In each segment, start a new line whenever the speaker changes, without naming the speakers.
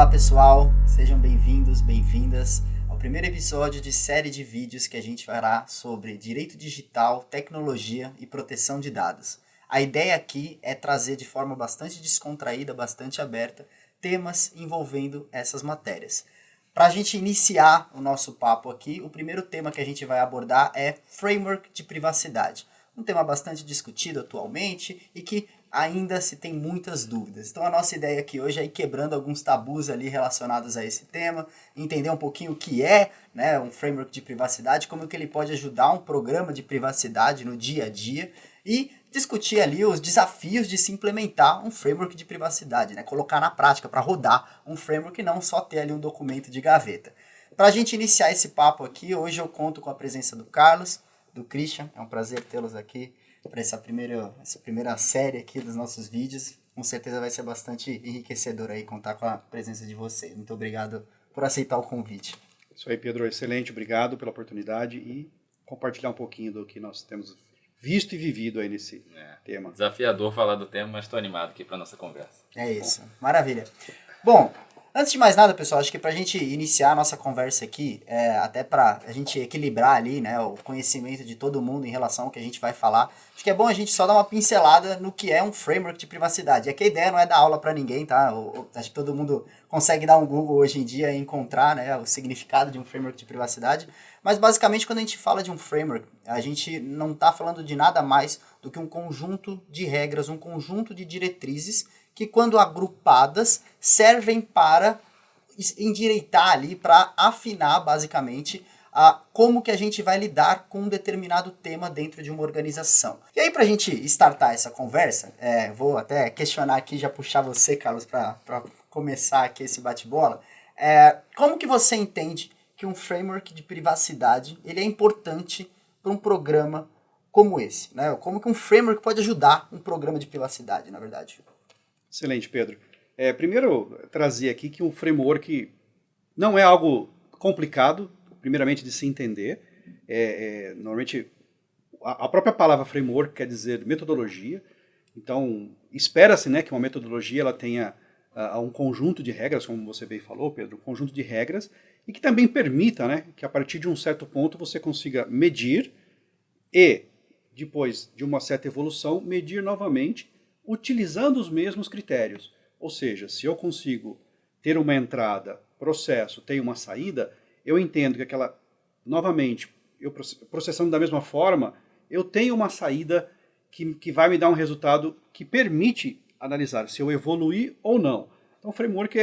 Olá pessoal, sejam bem-vindos, bem-vindas ao primeiro episódio de série de vídeos que a gente fará sobre direito digital, tecnologia e proteção de dados. A ideia aqui é trazer de forma bastante descontraída, bastante aberta, temas envolvendo essas matérias. Para a gente iniciar o nosso papo aqui, o primeiro tema que a gente vai abordar é framework de privacidade. Um tema bastante discutido atualmente e que ainda se tem muitas dúvidas. Então a nossa ideia aqui hoje é ir quebrando alguns tabus ali relacionados a esse tema, entender um pouquinho o que é, né, um framework de privacidade, como que ele pode ajudar um programa de privacidade no dia a dia e discutir ali os desafios de se implementar um framework de privacidade, né, colocar na prática para rodar um framework e não só ter ali um documento de gaveta. Para a gente iniciar esse papo aqui, hoje eu conto com a presença do Carlos, do Christian, é um prazer tê-los aqui para essa primeira série aqui dos nossos vídeos. Com certeza vai ser bastante enriquecedor aí contar com a presença de vocês. Muito obrigado por aceitar o convite.
Isso aí, Pedro, excelente, obrigado pela oportunidade e compartilhar um pouquinho do que nós temos visto e vivido aí nesse tema.
Desafiador falar do tema, mas estou animado aqui para nossa conversa.
É isso, maravilha. Bom, antes de mais nada, pessoal, acho que para a gente iniciar a nossa conversa aqui, até para a gente equilibrar ali, né, o conhecimento de todo mundo em relação ao que a gente vai falar, acho que é bom a gente só dar uma pincelada no que é um framework de privacidade. Aqui a ideia não é dar aula para ninguém, tá? Acho que todo mundo consegue dar um Google hoje em dia e encontrar, né, o significado de um framework de privacidade, mas basicamente quando a gente fala de um framework, a gente não está falando de nada mais do que um conjunto de regras, um conjunto de diretrizes que, quando agrupadas, servem para endireitar ali, para afinar, basicamente, como que a gente vai lidar com um determinado tema dentro de uma organização. E aí, para a gente startar essa conversa, vou até questionar aqui, já puxar você, Carlos, para começar aqui esse bate-bola. Como que você entende que um framework de privacidade ele é importante para um programa como esse, né? Como que um framework pode ajudar um programa de privacidade, na verdade?
Excelente, Pedro. Primeiro, trazer aqui que um framework não é algo complicado, primeiramente, de se entender. Normalmente, a própria palavra framework quer dizer metodologia. Então, espera-se, né, que uma metodologia ela tenha um conjunto de regras, como você bem falou, Pedro, um conjunto de regras, e que também permita, né, que a partir de um certo ponto você consiga medir e, depois de uma certa evolução, medir novamente, utilizando os mesmos critérios. Ou seja, se eu consigo ter uma entrada, processo, tenho uma saída, eu entendo que novamente, eu processando da mesma forma, eu tenho uma saída que vai me dar um resultado que permite analisar se eu evoluir ou não. Então, o framework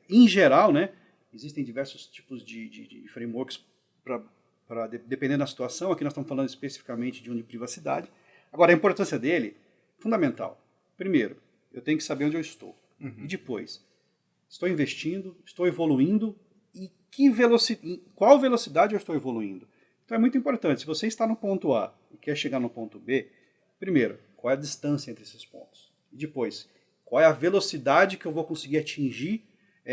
em geral, né, existem diversos tipos de frameworks dependendo da situação. Aqui nós estamos falando especificamente de um de privacidade. Agora, a importância dele, fundamental. Primeiro, eu tenho que saber onde eu estou. E depois, estou investindo, estou evoluindo e qual velocidade eu estou evoluindo. Então é muito importante, se você está no ponto A e quer chegar no ponto B, primeiro, qual é a distância entre esses pontos? E depois, qual é a velocidade que eu vou conseguir atingir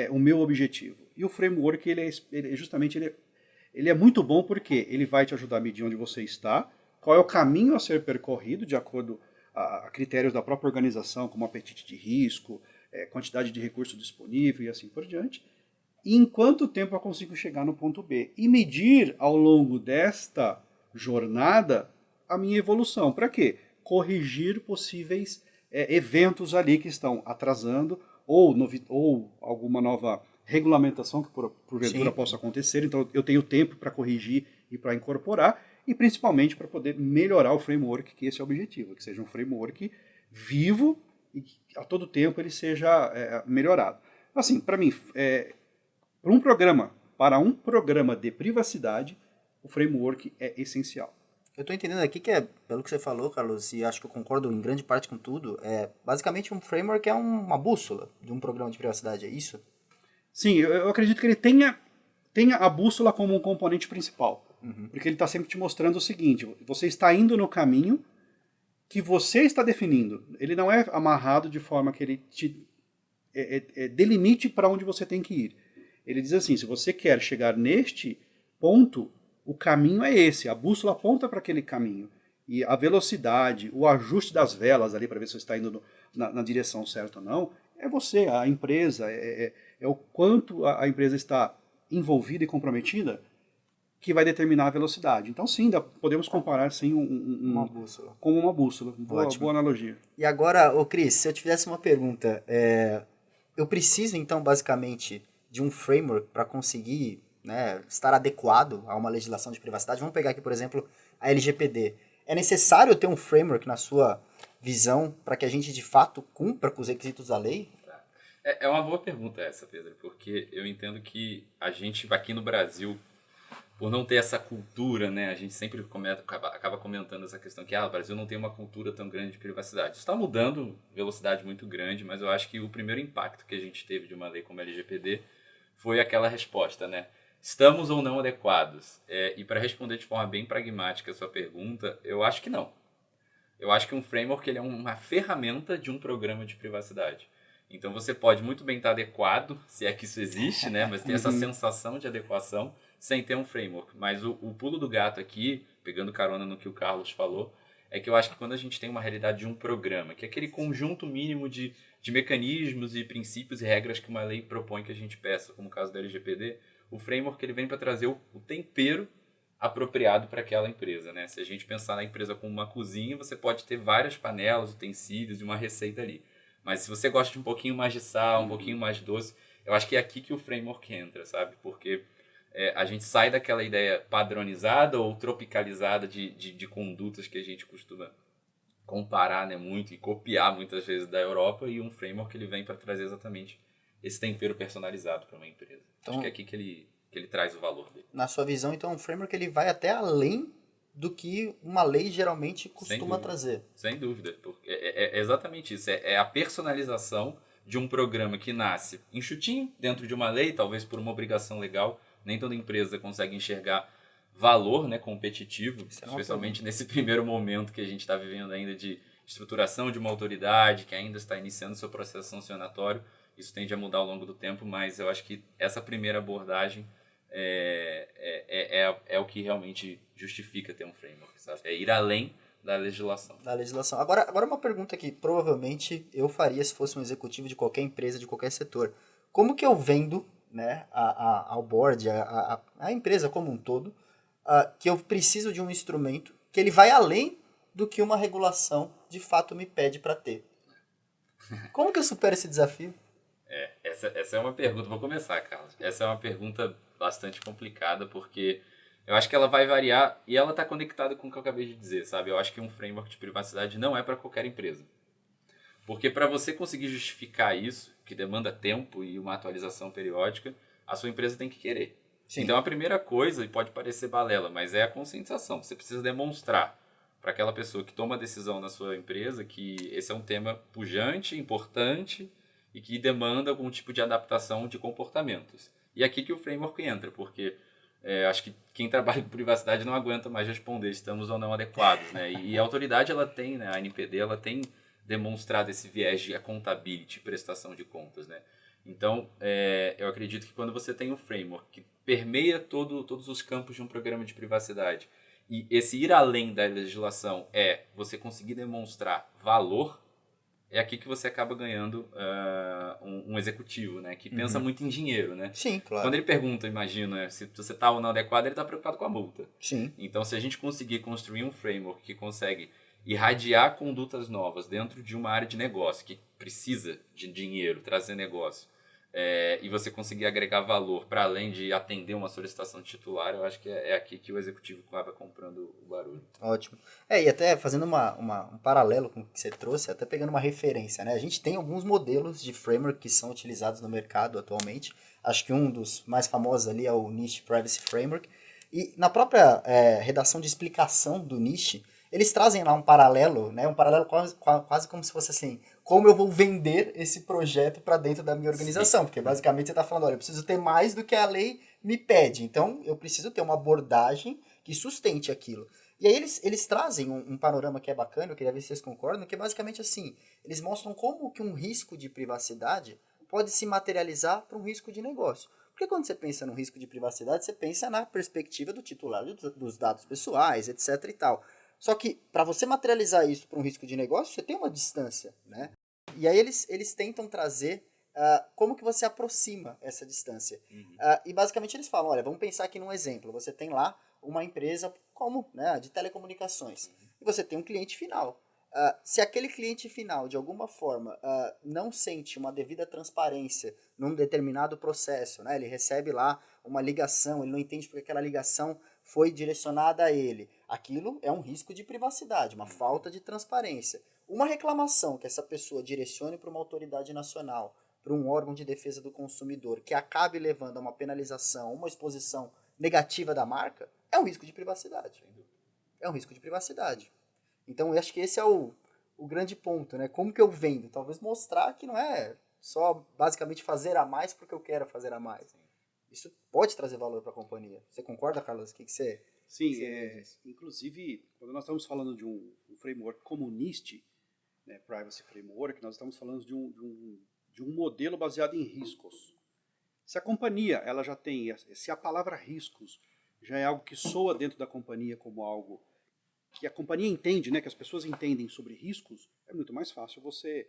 o meu objetivo? E o framework, ele é muito bom porque ele vai te ajudar a medir onde você está, qual é o caminho a ser percorrido de acordo a critérios da própria organização, como apetite de risco, quantidade de recurso disponível e assim por diante, e em quanto tempo eu consigo chegar no ponto B. E medir ao longo desta jornada a minha evolução. Para quê? Corrigir possíveis eventos ali que estão atrasando ou alguma nova regulamentação que porventura possa acontecer. Então eu tenho tempo para corrigir e para incorporar, e principalmente para poder melhorar o framework, que esse é o objetivo, que seja um framework vivo e que a todo tempo ele seja melhorado. Assim, para mim, para um programa de privacidade, o framework é essencial.
Eu estou entendendo aqui que pelo que você falou, Carlos, e acho que eu concordo em grande parte com tudo, basicamente um framework é uma bússola de um programa de privacidade, é isso?
Sim, eu acredito que ele tenha a bússola como um componente principal. Porque ele está sempre te mostrando o seguinte: você está indo no caminho que você está definindo. Ele não é amarrado de forma que ele te delimite para onde você tem que ir. Ele diz assim: se você quer chegar neste ponto, o caminho é esse, a bússola aponta para aquele caminho. E a velocidade, o ajuste das velas ali para ver se você está indo na direção certa ou não, é você, a empresa, é o quanto a empresa está envolvida e comprometida que vai determinar a velocidade. Então, sim, podemos comparar sim
Uma bússola.
como uma bússola. Boa analogia.
E agora, ô Cris, se eu te fizesse uma pergunta, eu preciso então basicamente de um framework para conseguir, né, estar adequado a uma legislação de privacidade? Vamos pegar aqui, por exemplo, a LGPD. É necessário ter um framework na sua visão para que a gente de fato cumpra com os requisitos da lei?
É uma boa pergunta essa, Pedro, porque eu entendo que a gente aqui no Brasil, por não ter essa cultura, né, a gente sempre acaba comentando essa questão que o Brasil não tem uma cultura tão grande de privacidade. Isso está mudando, velocidade muito grande, mas eu acho que o primeiro impacto que a gente teve de uma lei como a LGPD foi aquela resposta, né? Estamos ou não adequados? E para responder de forma bem pragmática a sua pergunta, eu acho que não. Eu acho que um framework ele é uma ferramenta de um programa de privacidade. Então você pode muito bem estar adequado, se é que isso existe, né? Mas tem essa sensação de adequação sem ter um framework. Mas o pulo do gato aqui, pegando carona no que o Carlos falou, é que eu acho que quando a gente tem uma realidade de um programa, que é aquele conjunto mínimo de mecanismos e princípios e regras que uma lei propõe que a gente peça, como o caso da LGPD, o framework ele vem para trazer o tempero apropriado para aquela empresa, né? Se a gente pensar na empresa como uma cozinha, você pode ter várias panelas, utensílios e uma receita ali. Mas se você gosta de um pouquinho mais de sal, um pouquinho mais de doce, eu acho que é aqui que o framework entra, sabe? Porque a gente sai daquela ideia padronizada ou tropicalizada de condutas que a gente costuma comparar, né, muito e copiar muitas vezes da Europa, e um framework ele vem para trazer exatamente esse tempero personalizado para uma empresa.
Então,
acho que é aqui que ele traz o valor dele.
Na sua visão, então, um framework ele vai até além do que uma lei geralmente costuma trazer.
Sem dúvida. Porque é exatamente isso. É a personalização de um programa que nasce enxutinho dentro de uma lei, talvez por uma obrigação legal. Nem toda empresa consegue enxergar valor, né, competitivo, especialmente nesse primeiro momento que a gente está vivendo ainda de estruturação de uma autoridade que ainda está iniciando seu processo sancionatório. Isso tende a mudar ao longo do tempo, mas eu acho que essa primeira abordagem é o que realmente justifica ter um framework, sabe? É ir além da legislação.
Agora uma pergunta que provavelmente eu faria se fosse um executivo de qualquer empresa, de qualquer setor. Como que eu vendo, né, ao board, a empresa como um todo, que eu preciso de um instrumento que ele vai além do que uma regulação de fato me pede para ter? Como que eu supero esse desafio?
Essa é uma pergunta. Vou começar, Carlos. Essa é uma pergunta bastante complicada, porque eu acho que ela vai variar e ela está conectada com o que eu acabei de dizer, sabe? Eu acho que um framework de privacidade não é para qualquer empresa. Porque para você conseguir justificar isso, que demanda tempo e uma atualização periódica, a sua empresa tem que querer. Sim. Então a primeira coisa, e pode parecer balela, mas é a conscientização. Você precisa demonstrar para aquela pessoa que toma a decisão na sua empresa que esse é um tema pujante, importante e que demanda algum tipo de adaptação de comportamentos. E aqui que o framework entra, porque acho que quem trabalha com privacidade não aguenta mais responder se estamos ou não adequados, né? E a autoridade, ela tem, né? A ANPD, ela tem demonstrado esse viés de accountability, prestação de contas, né? Então, eu acredito que quando você tem um framework que permeia todos os campos de um programa de privacidade, e esse ir além da legislação você conseguir demonstrar valor, é aqui que você acaba ganhando um executivo, né? Que pensa muito em dinheiro, né?
Sim, claro.
Quando ele pergunta, imagina, se você está ou não adequado, ele está preocupado com a multa.
Sim.
Então, se a gente conseguir construir um framework que consegue irradiar condutas novas dentro de uma área de negócio que precisa de dinheiro, trazer negócio, e você conseguir agregar valor para além de atender uma solicitação de titular, eu acho que é aqui que o executivo acaba comprando o barulho.
Ótimo. E até fazendo um paralelo com o que você trouxe, até pegando uma referência, né? A gente tem alguns modelos de framework que são utilizados no mercado atualmente. Acho que um dos mais famosos ali é o NIST Privacy Framework. E na própria redação de explicação do NIST, eles trazem lá um paralelo, né? Um paralelo quase como se fosse assim, como eu vou vender esse projeto para dentro da minha organização. Sim. Porque basicamente você está falando, olha, eu preciso ter mais do que a lei me pede. Então, eu preciso ter uma abordagem que sustente aquilo. E aí eles trazem um panorama que é bacana, eu queria ver se vocês concordam, que é basicamente assim, eles mostram como que um risco de privacidade pode se materializar para um risco de negócio. Porque quando você pensa no risco de privacidade, você pensa na perspectiva do titular dos dados pessoais, etc e tal. Só que, para você materializar isso para um risco de negócio, você tem uma distância, né? E aí eles tentam trazer como que você aproxima essa distância. E basicamente eles falam, olha, vamos pensar aqui num exemplo. Você tem lá uma empresa como, né, de telecomunicações. E você tem um cliente final. Se aquele cliente final, de alguma forma, não sente uma devida transparência num determinado processo, né, ele recebe lá uma ligação, ele não entende porque aquela ligação foi direcionada a ele. Aquilo é um risco de privacidade, uma falta de transparência. Uma reclamação que essa pessoa direcione para uma autoridade nacional, para um órgão de defesa do consumidor, que acabe levando a uma penalização, uma exposição negativa da marca, é um risco de privacidade. É um risco de privacidade. Então eu acho que esse é o grande ponto, né? Como que eu vendo? Talvez mostrar que não é só basicamente fazer a mais porque eu quero fazer a mais. Isso pode trazer valor para a companhia. Você concorda, Carlos? O que você...
Sim, inclusive, quando nós estamos falando de um framework como o NIST, né, Privacy Framework, nós estamos falando de um modelo baseado em riscos. Se a companhia ela já tem, se a palavra riscos já é algo que soa dentro da companhia como algo que a companhia entende, né, que as pessoas entendem sobre riscos, é muito mais fácil você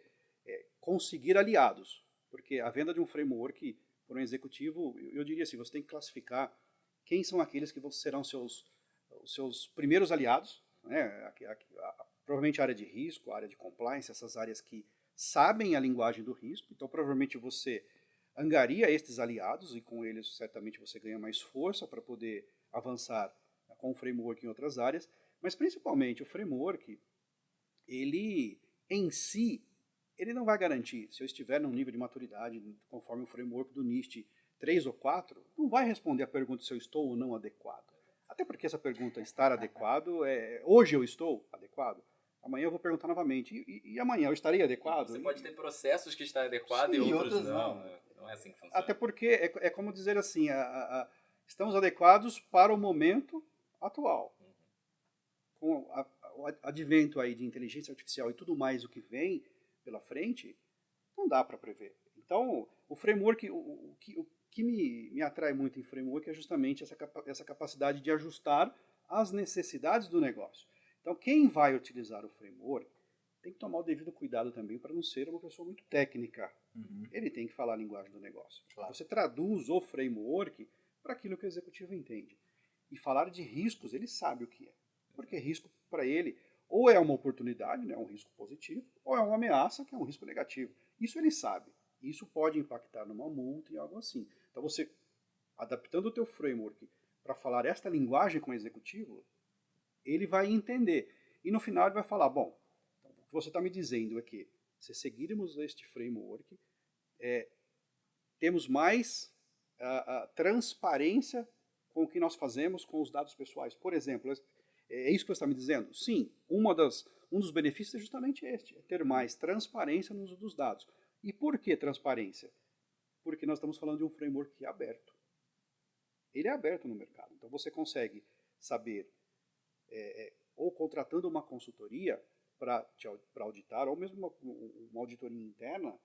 conseguir aliados. Porque a venda de um framework por um executivo, eu diria assim, você tem que classificar quem são aqueles que serão os seus primeiros aliados, né, provavelmente a área de risco, a área de compliance, essas áreas que sabem a linguagem do risco, então provavelmente você angaria estes aliados e com eles certamente você ganha mais força para poder avançar com o framework em outras áreas, mas principalmente o framework, ele em si, ele não vai garantir, se eu estiver num nível de maturidade, conforme o framework do NIST 3 ou 4, não vai responder a pergunta se eu estou ou não adequado. Até porque essa pergunta, estar adequado, hoje eu estou adequado, amanhã eu vou perguntar novamente, e amanhã eu estarei adequado?
Você pode ter processos que estão adequados e outros não. Não é assim que funciona.
Até porque é como dizer assim, estamos adequados para o momento atual. Com o advento aí de inteligência artificial e tudo mais o que vem pela frente, não dá para prever. Então, o framework, o que me atrai muito em framework é justamente essa capacidade de ajustar às necessidades do negócio. Então, quem vai utilizar o framework tem que tomar o devido cuidado também para não ser uma pessoa muito técnica. Ele tem que falar a linguagem do negócio. Claro. Você traduz o framework para aquilo que o executivo entende. E falar de riscos, ele sabe o que é. Porque risco, para ele, ou é uma oportunidade, né, um risco positivo, ou é uma ameaça, que é um risco negativo. Isso ele sabe. Isso pode impactar numa multa e algo assim. Então você, adaptando o teu framework para falar esta linguagem com o executivo, ele vai entender. E no final ele vai falar, bom, então, o que você está me dizendo é que se seguirmos este framework, temos mais transparência com o que nós fazemos com os dados pessoais. Por exemplo, é isso que você está me dizendo? Sim, um dos benefícios é justamente este, é ter mais transparência no uso dos dados. E por que transparência? Porque nós estamos falando de um framework que é aberto. Ele é aberto no mercado. Então você consegue saber, ou contratando uma consultoria para auditar, ou mesmo uma auditoria interna,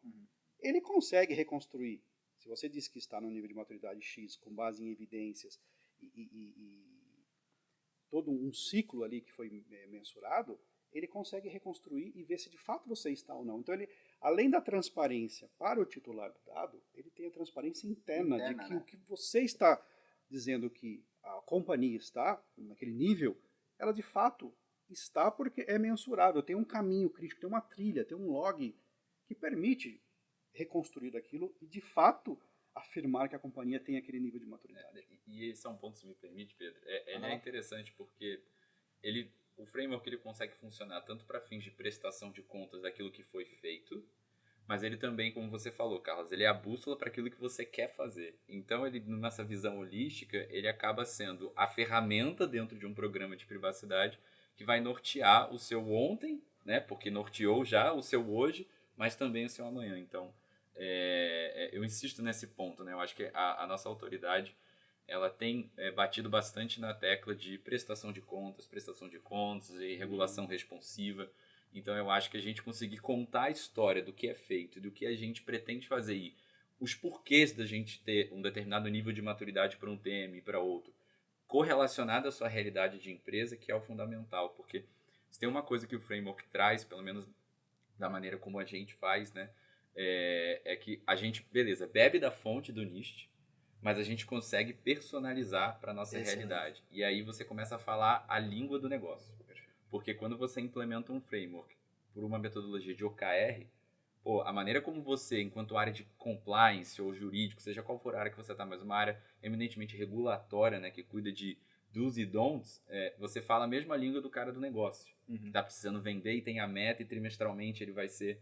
ele consegue reconstruir. Se você diz que está no nível de maturidade X, com base em evidências e todo um ciclo ali que foi mensurado, ele consegue reconstruir e ver se de fato você está ou não. Então, ele, além da transparência para o titular do dado, ele tem a transparência interna de que, né, o que você está dizendo que a companhia está naquele nível, ela de fato está porque é mensurável, tem um caminho crítico, tem uma trilha, tem um log que permite reconstruir aquilo e de fato afirmar que a companhia tem aquele nível de maturidade.
E esse é um ponto, se me permite, Pedro. Ele é interessante porque o framework ele consegue funcionar tanto para fins de prestação de contas daquilo que foi feito, mas ele também, como você falou, Carlos, ele é a bússola para aquilo que você quer fazer. Então, ele, nessa visão holística, ele acaba sendo a ferramenta dentro de um programa de privacidade que vai nortear o seu ontem, né? Porque norteou já o seu hoje, mas também o seu amanhã. Então, eu insisto nesse ponto, né? Eu acho que a nossa autoridade ela tem batido bastante na tecla de prestação de contas e regulação responsiva. Então eu acho que a gente conseguir contar a história do que é feito e do que a gente pretende fazer e os porquês da gente ter um determinado nível de maturidade para um tema e para outro, correlacionado à sua realidade de empresa, que é o fundamental. Porque se tem uma coisa que o framework traz, pelo menos da maneira como a gente faz, né? É que a gente, beleza, bebe da fonte do NIST, mas a gente consegue personalizar para nossa realidade. E aí você começa a falar a língua do negócio. Porque quando você implementa um framework por uma metodologia de OKR, pô, a maneira como você, enquanto área de compliance ou jurídico, seja qual for a área que você está, mas uma área eminentemente regulatória, né, que cuida de do's e don'ts, você fala a mesma língua do cara do negócio, que está precisando vender e tem a meta e trimestralmente ele vai ser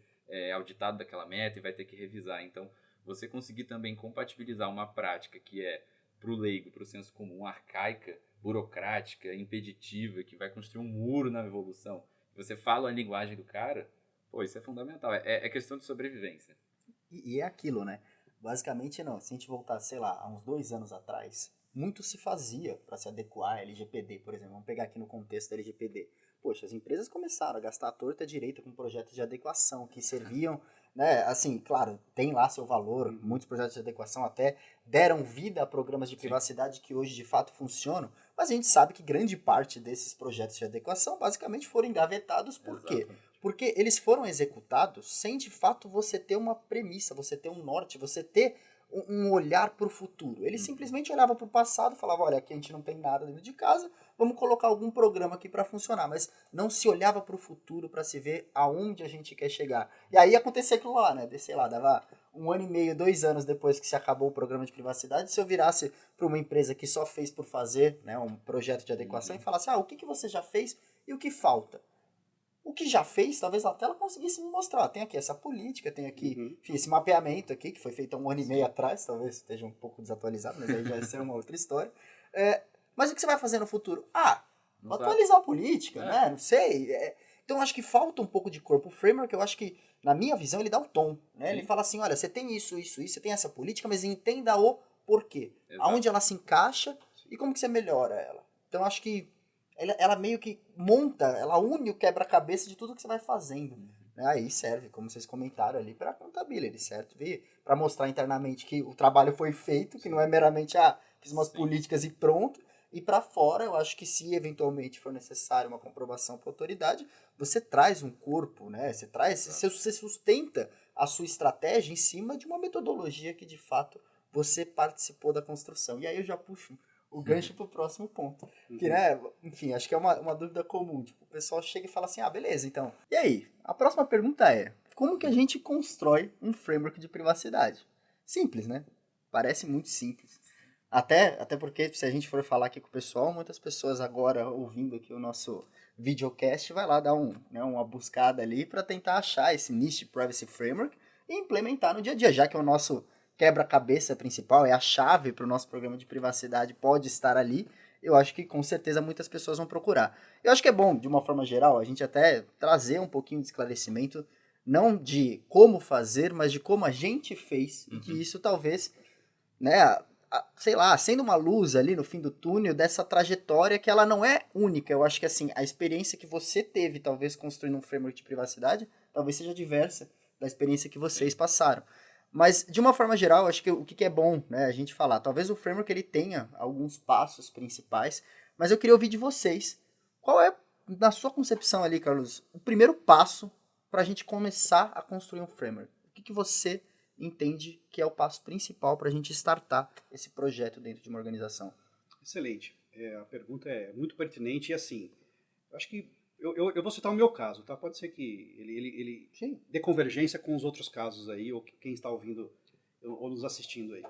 auditado daquela meta e vai ter que revisar. Então, você conseguir também compatibilizar uma prática que é para o leigo, para o senso comum, arcaica, burocrática, impeditiva, que vai construir um muro na evolução, você fala a linguagem do cara, pô, isso é fundamental. É questão de sobrevivência.
E é aquilo, né? Basicamente, não. Se a gente voltar, sei lá, há uns 2 anos atrás, muito se fazia para se adequar à LGPD, por exemplo. Vamos pegar aqui no contexto da LGPD. Poxa, as empresas começaram a gastar a torta direita com projetos de adequação que serviam, né? Assim, claro, tem lá seu valor. Muitos projetos de adequação até deram vida a programas de privacidade que hoje de fato funcionam. Mas a gente sabe que grande parte desses projetos de adequação basicamente foram engavetados. Por quê? Porque eles foram executados sem de fato você ter uma premissa, você ter um norte, você ter um olhar para o futuro. Ele simplesmente olhava para o passado e falava, olha, aqui a gente não tem nada dentro de casa, vamos colocar algum programa aqui para funcionar, mas não se olhava para o futuro para se ver aonde a gente quer chegar. E aí acontecia aquilo lá, né? Sei lá, dava 1 ano e meio, 2 anos depois que se acabou o programa de privacidade, se eu virasse para uma empresa que só fez por fazer, né, um projeto de adequação e falasse, o que você já fez e o que falta? O que já fez, talvez até ela conseguisse me mostrar. Tem aqui essa política, tem aqui enfim, esse mapeamento aqui, que foi feito há 1 ano e meio atrás, talvez esteja um pouco desatualizado, mas aí já vai ser uma outra história. Mas o que você vai fazer no futuro? Atualizar a política, né? Não sei. Então, acho que falta um pouco de corpo. O framework, eu acho que, na minha visão, ele dá o tom. Né? Ele fala assim, olha, você tem isso, você tem essa política, mas entenda o porquê. Exato. Aonde ela se encaixa e como que você melhora ela. Então, acho que ela meio que monta, ela une o quebra-cabeça de tudo que você vai fazendo. Aí serve, como vocês comentaram ali, para contabilidade, certo? Para mostrar internamente que o trabalho foi feito, que não é meramente, fiz umas políticas e pronto. E para fora, eu acho que se eventualmente for necessário uma comprovação para a autoridade, você traz um corpo, né? Você sustenta a sua estratégia em cima de uma metodologia que de fato você participou da construção. E aí eu já puxo o gancho pro próximo ponto. Que, né, enfim, acho que é uma dúvida comum. Tipo, o pessoal chega e fala assim, beleza, então. E aí? A próxima pergunta é, como que a gente constrói um framework de privacidade? Simples, né? Parece muito simples. Até porque, se a gente for falar aqui com o pessoal, muitas pessoas agora ouvindo aqui o nosso videocast vai lá dar uma buscada ali para tentar achar esse NIST Privacy Framework e implementar no dia a dia, já que é o nosso quebra-cabeça principal, é a chave para o nosso programa de privacidade, pode estar ali, eu acho que com certeza muitas pessoas vão procurar. Eu acho que é bom, de uma forma geral, a gente até trazer um pouquinho de esclarecimento, não de como fazer, mas de como a gente fez, e que isso talvez, né, sei lá, sendo uma luz ali no fim do túnel dessa trajetória que ela não é única. Eu acho que assim, a experiência que você teve, talvez construindo um framework de privacidade, talvez seja diversa da experiência que vocês passaram. Mas, de uma forma geral, acho que o que é bom, né, a gente falar, talvez o framework ele tenha alguns passos principais, mas eu queria ouvir de vocês, qual é, na sua concepção ali, Carlos, o primeiro passo para a gente começar a construir um framework? O que você entende que é o passo principal para a gente startar esse projeto dentro de uma organização?
Excelente. A pergunta é muito pertinente e assim, eu acho que eu vou citar o meu caso, tá? Pode ser que ele dê convergência com os outros casos aí, ou quem está ouvindo ou nos assistindo aí.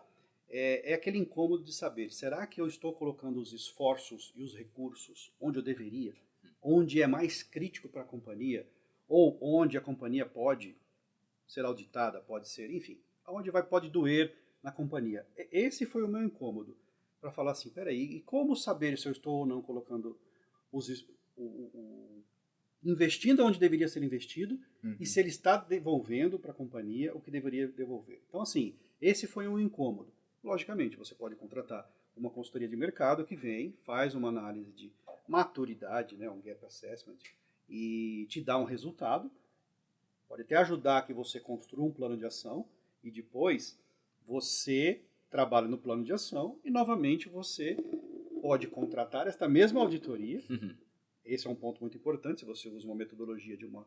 É aquele incômodo de saber, será que eu estou colocando os esforços e os recursos onde eu deveria? Onde é mais crítico para a companhia? Ou onde a companhia pode ser auditada, pode ser, enfim, onde pode doer na companhia. Esse foi o meu incômodo, para falar assim, peraí, e como saber se eu estou ou não colocando investindo onde deveria ser investido e se ele está devolvendo para a companhia o que deveria devolver. Então, assim, esse foi um incômodo. Logicamente, você pode contratar uma consultoria de mercado que vem, faz uma análise de maturidade, né, um gap assessment, e te dá um resultado, pode até ajudar que você construa um plano de ação e depois você trabalha no plano de ação e novamente você pode contratar esta mesma auditoria. Esse é um ponto muito importante, se você usa uma metodologia de uma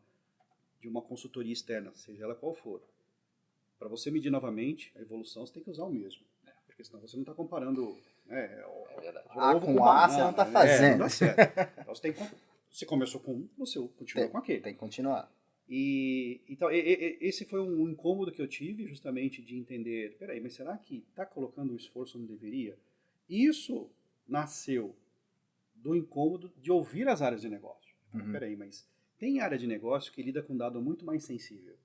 de uma consultoria externa, seja ela qual for, para você medir novamente a evolução, você tem que usar o mesmo. Porque senão você não está comparando
É verdade.
A
ovo
com
banana,
A você não está
não
fazendo.
dá certo. Então você começou com um, você continua com aquele.
Tem que continuar.
Então, esse foi um incômodo que eu tive, justamente de entender, peraí, mas será que está colocando o esforço onde deveria? Isso nasceu do incômodo de ouvir as áreas de negócio. Peraí, mas tem área de negócio que lida com dado muito mais sensível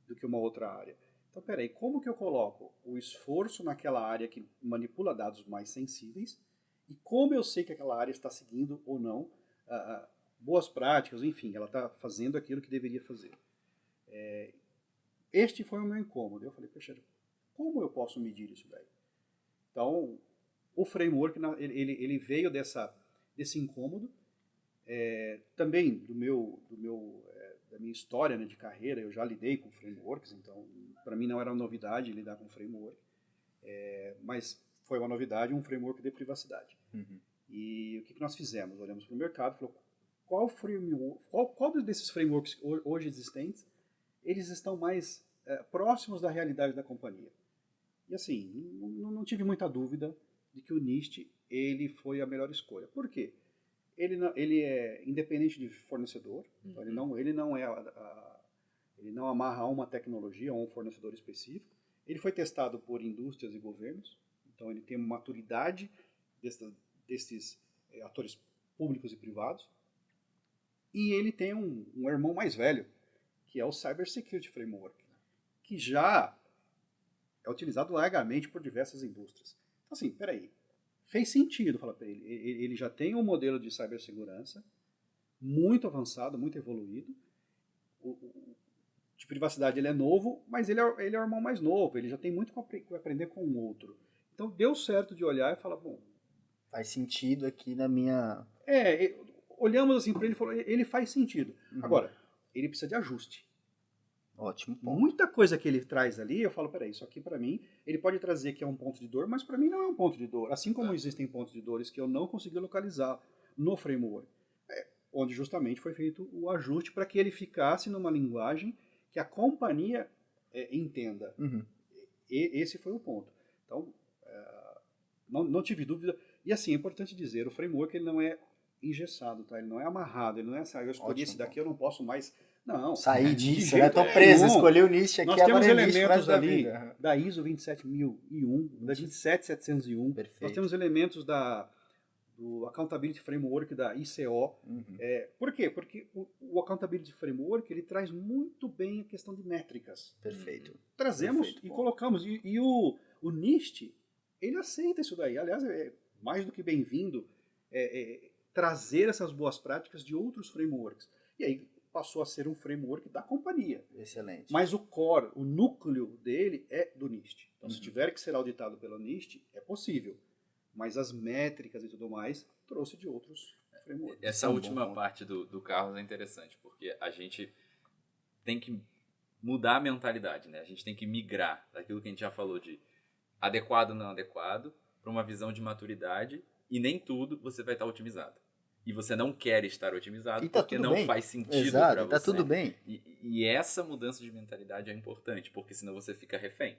do que uma outra área. Então, peraí, como que eu coloco o esforço naquela área que manipula dados mais sensíveis e como eu sei que aquela área está seguindo ou não boas práticas, enfim, ela está fazendo aquilo que deveria fazer. Este foi o meu incômodo. Eu falei, poxa, como eu posso medir isso daí? Então, o framework, ele veio desse incômodo, também da minha história, né, de carreira. Eu já lidei com frameworks, então para mim não era uma novidade lidar com framework, mas foi uma novidade um framework de privacidade. E o que nós fizemos? Olhamos para o mercado e falou, qual desses frameworks hoje existentes eles estão mais próximos da realidade da companhia? E assim, não tive muita dúvida de que o NIST ele foi a melhor escolha. Por quê? Ele é independente de fornecedor, então ele não amarra a uma tecnologia ou a um fornecedor específico. Ele foi testado por indústrias e governos, então ele tem uma maturidade desses atores públicos e privados. E ele tem um irmão mais velho, que é o Cybersecurity Framework, que já é utilizado largamente por diversas indústrias. Então assim, peraí, fez sentido falar para ele. Ele já tem um modelo de cibersegurança muito avançado, muito evoluído. De privacidade ele é novo, mas ele é o irmão mais novo, ele já tem muito que aprender com o outro. Então deu certo de olhar e falar, bom...
Faz sentido aqui na minha...
Olhamos assim para ele e falou, ele faz sentido. Agora, ele precisa de ajuste.
Ótimo ponto.
Muita coisa que ele traz ali, eu falo, peraí, isso aqui para mim, ele pode trazer que é um ponto de dor, mas para mim não é um ponto de dor. Assim como existem pontos de dores que eu não consegui localizar no framework, onde justamente foi feito o ajuste para que ele ficasse numa linguagem que a companhia entenda. Esse foi o ponto. Então, não tive dúvida. E assim, é importante dizer, o framework ele não é engessado, tá? Ele não é amarrado, ele não é assim, eu escolhi esse daqui, eu não posso mais... Não.
Sair disso, né? Tô preso, escolhi o NIST aqui,
nós temos
agora
elementos ali
da
da ISO 27001, da 27701.
Perfeito.
Nós temos elementos do Accountability Framework da ICO. Por quê? Porque o Accountability Framework ele traz muito bem a questão de métricas.
Perfeito.
Trazemos
Perfeito,
e
bom.
colocamos. E o NIST, ele aceita isso daí. Aliás, é mais do que bem-vindo trazer essas boas práticas de outros frameworks. E aí passou a ser um framework da companhia.
Excelente.
Mas o core, o núcleo dele é do NIST. Então, se tiver que ser auditado pelo NIST, é possível. Mas as métricas e tudo mais, trouxe de outros frameworks.
Essa última parte do Carlos é interessante, porque a gente tem que mudar a mentalidade, né? A gente tem que migrar daquilo que a gente já falou de adequado ou não adequado para uma visão de maturidade, e nem tudo você vai estar otimizado. E você não quer estar otimizado
E tá
porque
tudo
não
bem.
faz sentido
Exato,
para você.
tá tudo bem.
E essa mudança de mentalidade é importante, porque senão você fica refém.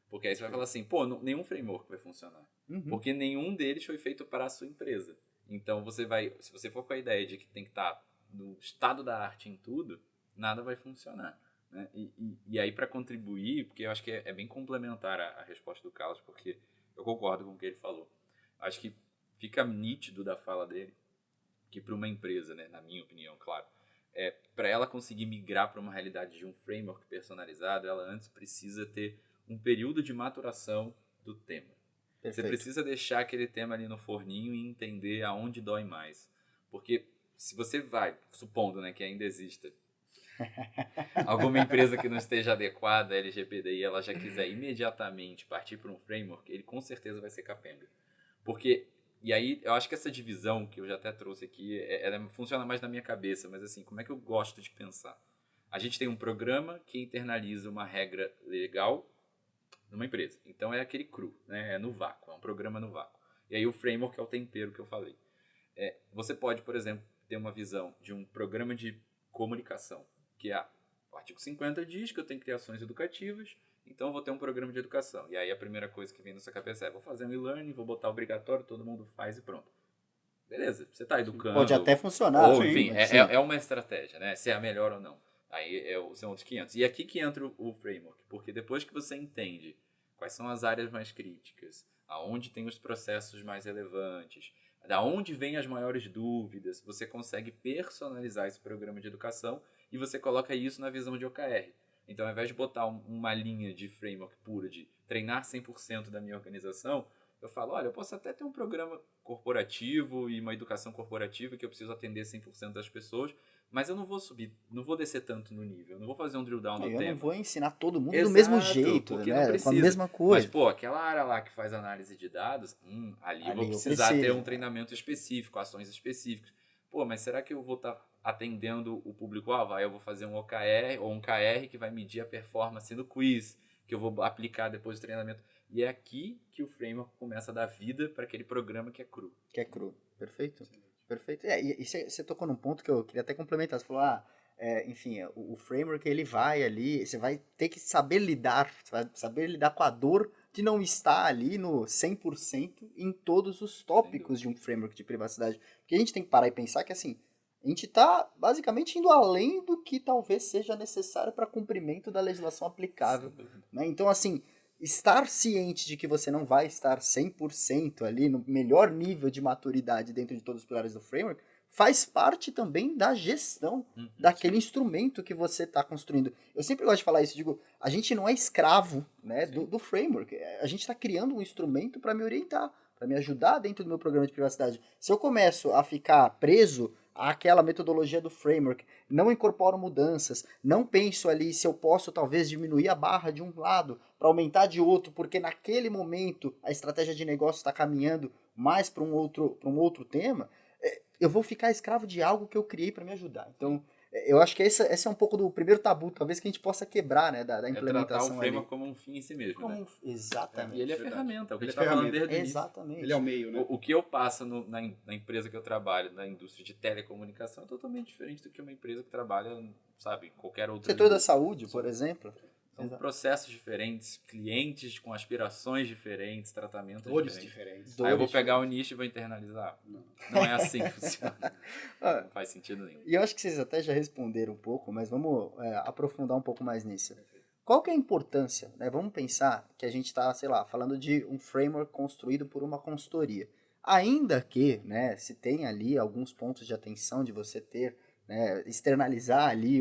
Porque aí você vai falar assim, nenhum framework vai funcionar. Porque nenhum deles foi feito para a sua empresa. Então se você for com a ideia de que tem que estar no estado da arte em tudo, nada vai funcionar. Né? E aí para contribuir, porque eu acho que é bem complementar a resposta do Carlos, porque eu concordo com o que ele falou. Acho que fica nítido da fala dele que para uma empresa, né, na minha opinião, claro, para ela conseguir migrar para uma realidade de um framework personalizado, ela antes precisa ter um período de maturação do tema.
Perfeito.
Você precisa deixar aquele tema ali no forninho e entender aonde dói mais. Porque se você vai, supondo, né, que ainda exista alguma empresa que não esteja adequada à LGPD e ela já quiser imediatamente partir para um framework, ele com certeza vai ser capenga. Porque... E aí, eu acho que essa divisão que eu já até trouxe aqui, ela funciona mais na minha cabeça, mas assim, como é que eu gosto de pensar? A gente tem um programa que internaliza uma regra legal numa empresa. Então é aquele cru, né? É no vácuo, é um programa no vácuo. E aí o framework é o tempero que eu falei. Você pode, por exemplo, ter uma visão de um programa de comunicação, que é artigo 50 diz que eu tenho que ter ações educativas, então eu vou ter um programa de educação. E aí a primeira coisa que vem na sua cabeça é, vou fazer um e-learning, vou botar obrigatório, todo mundo faz e pronto. Beleza, você está educando.
Pode até funcionar.
Ou,
sim,
enfim,
mas
é uma estratégia, né? Se é a melhor ou não. Aí são outros 500. E aqui que entra o framework, porque depois que você entende quais são as áreas mais críticas, aonde tem os processos mais relevantes, da onde vêm as maiores dúvidas, você consegue personalizar esse programa de educação e você coloca isso na visão de OKR. Então, ao invés de botar uma linha de framework pura de treinar 100% da minha organização, eu falo, olha, eu posso até ter um programa corporativo e uma educação corporativa que eu preciso atender 100% das pessoas, mas eu não vou subir, não vou descer tanto no nível, eu não vou fazer um drill down no
eu
tema.
não vou ensinar todo mundo do
Exato,
mesmo jeito,
porque
né?
não
Com a
precisa.
mesma coisa.
Mas, pô, aquela área lá que faz análise de dados, ali eu vou
eu
precisar ter
preciso.
um treinamento específico, ações específicas. Pô, mas será que eu vou estar atendendo o público-alvo? Aí eu vou fazer um OKR ou um KR que vai medir a performance no quiz, que eu vou aplicar depois do treinamento. E é aqui que o framework começa a dar vida para aquele programa que é cru.
Que é cru. Perfeito? Perfeito. E você tocou num ponto que eu queria até complementar. Você falou, enfim, o framework ele vai ali, você vai ter que saber lidar, você vai saber lidar com a dor de não estar ali no 100% em todos os tópicos de um framework de privacidade. Porque a gente tem que parar e pensar que, assim, a gente está basicamente indo além do que talvez seja necessário para cumprimento da legislação aplicável. Né? Então, assim, estar ciente de que você não vai estar 100% ali no melhor nível de maturidade dentro de todos os pilares do framework faz parte também da gestão daquele instrumento que você está construindo. Eu sempre gosto de falar isso, digo, a gente não é escravo, né, do framework, a gente está criando um instrumento para me orientar, para me ajudar dentro do meu programa de privacidade. Se eu começo a ficar preso àquela metodologia do framework, não incorporo mudanças, não penso ali se eu posso talvez diminuir a barra de um lado para aumentar de outro, porque naquele momento a estratégia de negócio está caminhando mais para um outro tema, eu vou ficar escravo de algo que eu criei para me ajudar. Então, eu acho que esse é um pouco do primeiro tabu, talvez que a gente possa quebrar, né, da implementação.
É tratar o framework
ali
como um fim em si mesmo, né?
Exatamente.
E ele é
Verdade.
ferramenta, o que
Ele
a gente
é
está falando
ferramenta.
desde o início.
Exatamente.
Ele é o meio, né?
O que eu passo na empresa que eu trabalho, na indústria de telecomunicação, é totalmente diferente do que uma empresa que trabalha, sabe, em qualquer outra
Setor da
indústria.
saúde, por exemplo.
São
Exato.
processos diferentes, clientes com aspirações diferentes, tratamentos
Dores
diferentes.
diferentes.
Aí eu vou
Dores
pegar o nicho e vou internalizar. Não é assim que funciona. Não faz sentido nenhum.
E eu acho que vocês até já responderam um pouco, mas vamos aprofundar um pouco mais nisso. Qual que é a importância? Né? Vamos pensar que a gente está, sei lá, falando de um framework construído por uma consultoria. Ainda que, né, se tem ali alguns pontos de atenção de você ter, né, externalizar ali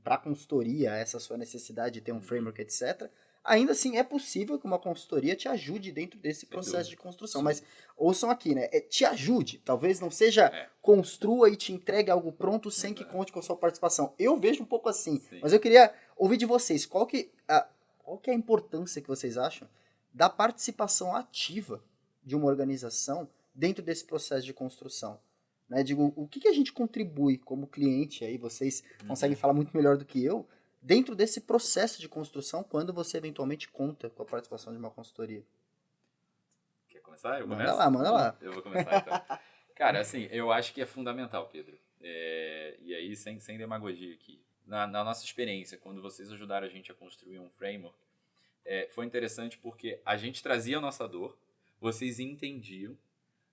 para a consultoria essa sua necessidade de ter um framework, etc., ainda assim é possível que uma consultoria te ajude dentro desse processo de construção. Mas ouçam aqui, né? Te ajude. Talvez não seja construa e te entregue algo pronto sem que conte com a sua participação. Eu vejo um pouco assim.
Sim.
Mas eu queria ouvir de vocês. Qual que é a importância que vocês acham da participação ativa de uma organização dentro desse processo de construção? Né? Digo, o que a gente contribui como cliente aí? Vocês conseguem falar muito melhor do que eu dentro desse processo de construção quando você eventualmente conta com a participação de uma consultoria.
Quer começar? Eu
Manda
começo?
lá, manda lá.
Eu vou começar então. Cara, assim, eu acho que é fundamental, Pedro. E aí, sem demagogia aqui. Na nossa experiência, quando vocês ajudaram a gente a construir um framework, foi interessante porque a gente trazia a nossa dor, vocês entendiam,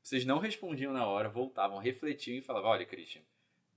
vocês não respondiam na hora, voltavam, refletiam e falavam, olha, Christian,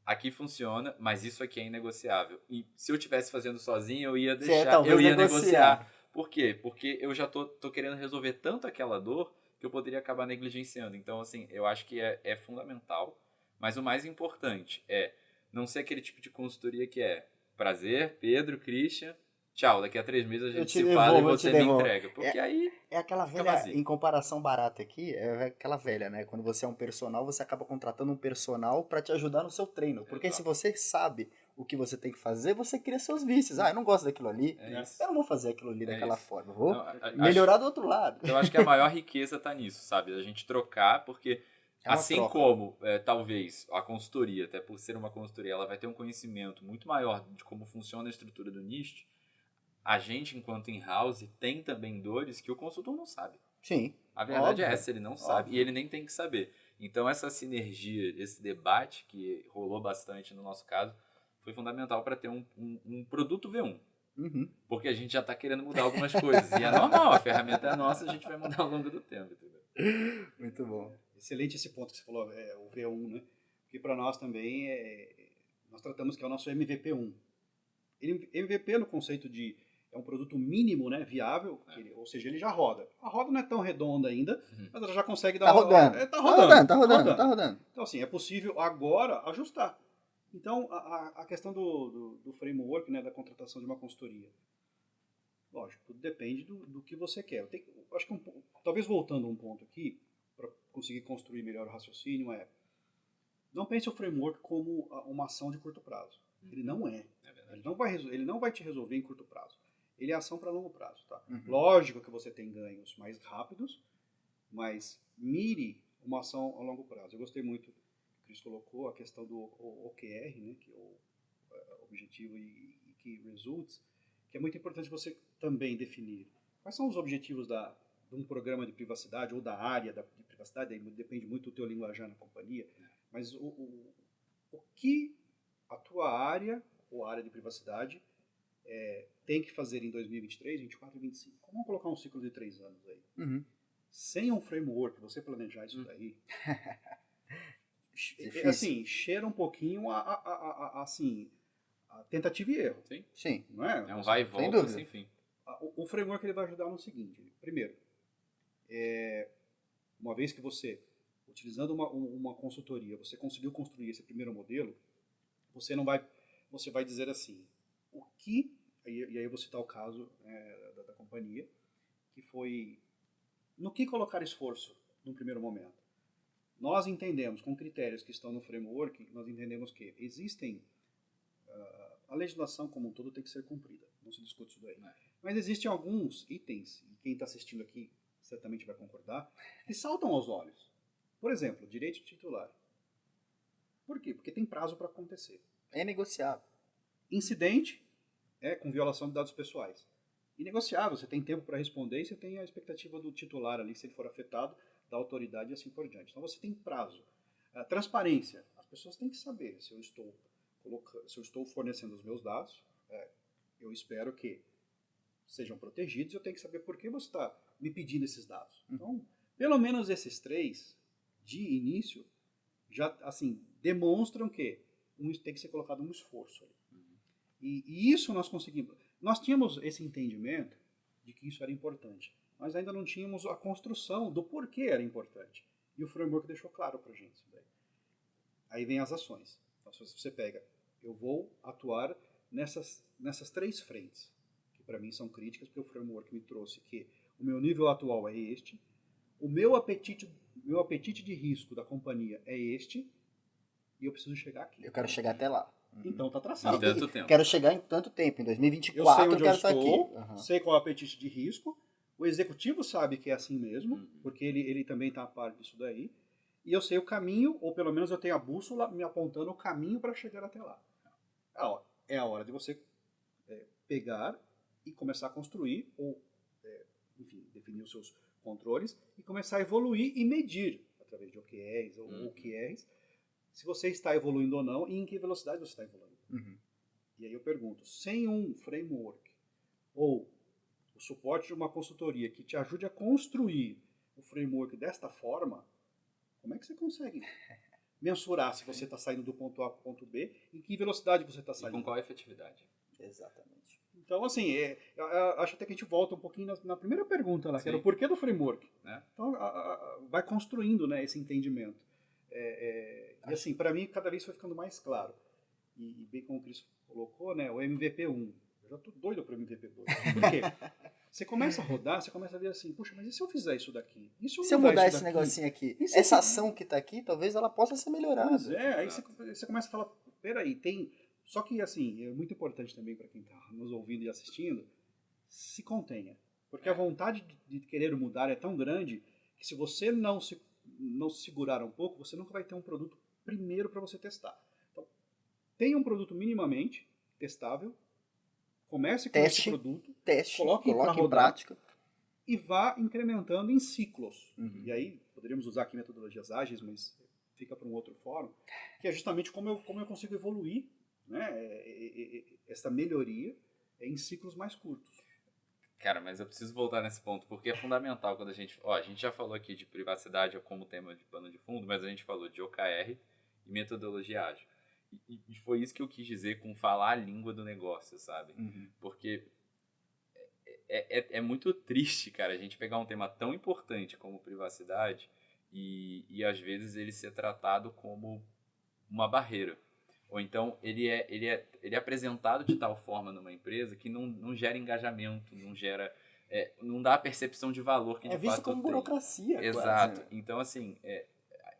aqui funciona, mas isso aqui é inegociável. E se eu estivesse fazendo sozinho, eu ia deixar, eu ia negociar. Por quê? Porque eu já tô querendo resolver tanto aquela dor que eu poderia acabar negligenciando. Então, assim, eu acho que é fundamental. Mas o mais importante é não ser aquele tipo de consultoria que é prazer, Pedro, Christian, tchau, daqui a 3 meses a gente se fala e você me entrega. Porque aí
é aquela velha,
vazio.
em comparação barata aqui, é aquela velha, né? Quando você é um personal, você acaba contratando um personal para te ajudar no seu treino. Porque se você sabe o que você tem que fazer, você cria seus vícios. Eu não gosto daquilo ali, eu não vou fazer aquilo ali daquela forma. Eu vou melhorar do outro lado.
Eu acho que a maior riqueza tá nisso, sabe? A gente trocar, porque assim
troca.
como talvez a consultoria, até por ser uma consultoria, ela vai ter um conhecimento muito maior de como funciona a estrutura do NIST, a gente, enquanto in-house, tem também dores que o consultor não sabe.
Sim.
A verdade é essa, ele não sabe e ele nem tem que saber. Então, essa sinergia, esse debate que rolou bastante no nosso caso, foi fundamental para ter um produto V1.
Uhum.
Porque a gente já está querendo mudar algumas coisas. E é normal, a ferramenta é nossa, a gente vai mudar ao longo do tempo, entendeu?
Muito bom.
Excelente esse ponto que você falou, o V1, né? Porque para nós também, nós tratamos que é o nosso MVP1. MVP no conceito de é um produto mínimo, né, viável, ou seja, ele já roda. A roda não é tão redonda ainda, mas ela já consegue dar...
Tá rodando.
Tá rodando.
Tá rodando.
Então, assim, é possível agora ajustar. Então, a questão do framework, né, da contratação de uma consultoria, lógico, tudo depende do que você quer. Eu acho que talvez voltando um ponto aqui, para conseguir construir melhor o raciocínio, não pense o framework como uma ação de curto prazo. Ele não é. Ele não vai te resolver em curto prazo. Ele é ação para longo prazo. Tá?
Uhum.
Lógico que você tem ganhos mais rápidos, mas mire uma ação a longo prazo. Eu gostei muito que o Cris colocou a questão do OKR, né, que é o Objetivo e Key Results, que é muito importante você também definir quais são os objetivos de um programa de privacidade ou da área de privacidade, depende muito do teu linguajar na companhia, mas o que a tua área ou a área de privacidade tem que fazer em 2023, 2024 e 2025. Vamos colocar um ciclo de 3 anos aí.
Uhum.
Sem um framework, você planejar isso daí,
Difícil.
assim, cheira um pouquinho assim, a tentativa e erro.
Sim.
Não é?
É um vai e
Sem
volta,
dúvida.
sem fim.
O framework ele vai ajudar no seguinte. Primeiro, uma vez que você, utilizando uma consultoria, você conseguiu construir esse primeiro modelo, você vai dizer assim, e aí eu vou citar o caso da companhia, que foi no que colocar esforço num primeiro momento. Nós entendemos, com critérios que estão no framework, nós entendemos que existem, a legislação como um todo tem que ser cumprida, não se discute isso daí. Mas existem alguns itens, e quem está assistindo aqui certamente vai concordar, que saltam aos olhos. Por exemplo, direito titular. Por quê? Porque tem prazo para acontecer.
É negociável.
Incidente com violação de dados pessoais. Inegociável, você tem tempo para responder e você tem a expectativa do titular ali, se ele for afetado, da autoridade e assim por diante. Então você tem prazo. Transparência. As pessoas têm que saber se eu estou fornecendo os meus dados, eu espero que sejam protegidos, eu tenho que saber por que você está me pedindo esses dados. Então, pelo menos esses 3, de início, já assim, demonstram que tem que ser colocado um esforço ali. E isso nós conseguimos. Nós tínhamos esse entendimento de que isso era importante, mas ainda não tínhamos a construção do porquê era importante. E o framework deixou claro para a gente isso daí. Aí vem as ações. Então, se você pega, eu vou atuar nessas 3 frentes, que para mim são críticas, porque o framework me trouxe que o meu nível atual é este, o meu apetite de risco da companhia é este, e eu preciso chegar aqui.
Eu quero chegar até lá.
Então tá traçado.
Em tanto tempo.
Quero chegar em tanto tempo. Em
Eu sei
2024
onde
eu quero
estou,
estar aqui.
sei qual é o apetite de risco, o executivo sabe que é assim mesmo, porque ele também está a par disso daí, e eu sei o caminho, ou pelo menos eu tenho a bússola me apontando o caminho para chegar até lá. É a hora de você pegar e começar a construir, ou, enfim, definir os seus controles, e começar a evoluir e medir, através de OKRs ou OKRs, se você está evoluindo ou não e em que velocidade você está evoluindo. E aí eu pergunto, sem um framework ou o suporte de uma consultoria que te ajude a construir o framework desta forma, como é que você consegue mensurar se você está saindo do ponto A para o ponto B, em que velocidade você está
E
saindo?
com qual efetividade?
Exatamente.
Então, assim, eu acho até que a gente volta um pouquinho na primeira pergunta lá, que era o
Sim.
porquê do framework.
Né?
Então, vai construindo, né, esse entendimento. E assim, para mim, cada vez foi ficando mais claro. E bem como o Cris colocou, né, o MVP1. Eu já estou doido para o MVP2. Por quê? Você começa a rodar, você começa a ver assim, puxa, mas e se eu fizer isso daqui? E
Se eu mudar
isso
esse
daqui?
negocinho aqui,
E se
essa
eu-
ação que está aqui, talvez ela possa ser melhorada.
Pois aí você começa a falar, peraí, tem... Só que, assim, é muito importante também para quem está nos ouvindo e assistindo, se contenha. Porque a vontade de querer mudar é tão grande que se você não se segurar um pouco, você nunca vai ter um produto primeiro para você testar. Então, tenha um produto minimamente testável, comece com esse produto,
Teste,
coloque pra
coloque em
rodar.
prática.
E vá incrementando em ciclos.
Uhum.
E aí, poderíamos usar aqui metodologias ágeis, mas fica para um outro fórum, que é justamente como eu consigo evoluir né, essa melhoria em ciclos mais curtos.
Cara, mas eu preciso voltar nesse ponto, porque é fundamental quando a gente já falou aqui de privacidade como tema de pano de fundo, mas a gente falou de OKR e metodologia ágil. E foi isso que eu quis dizer com falar a língua do negócio, sabe? Porque é muito triste, cara, a gente pegar um tema tão importante como privacidade e às vezes ele ser tratado como uma barreira. Ou então ele é apresentado de tal forma numa empresa que não gera engajamento, não dá a percepção de valor que de fato tem.
É visto como burocracia.
Exato.
Quase, né?
Então, assim,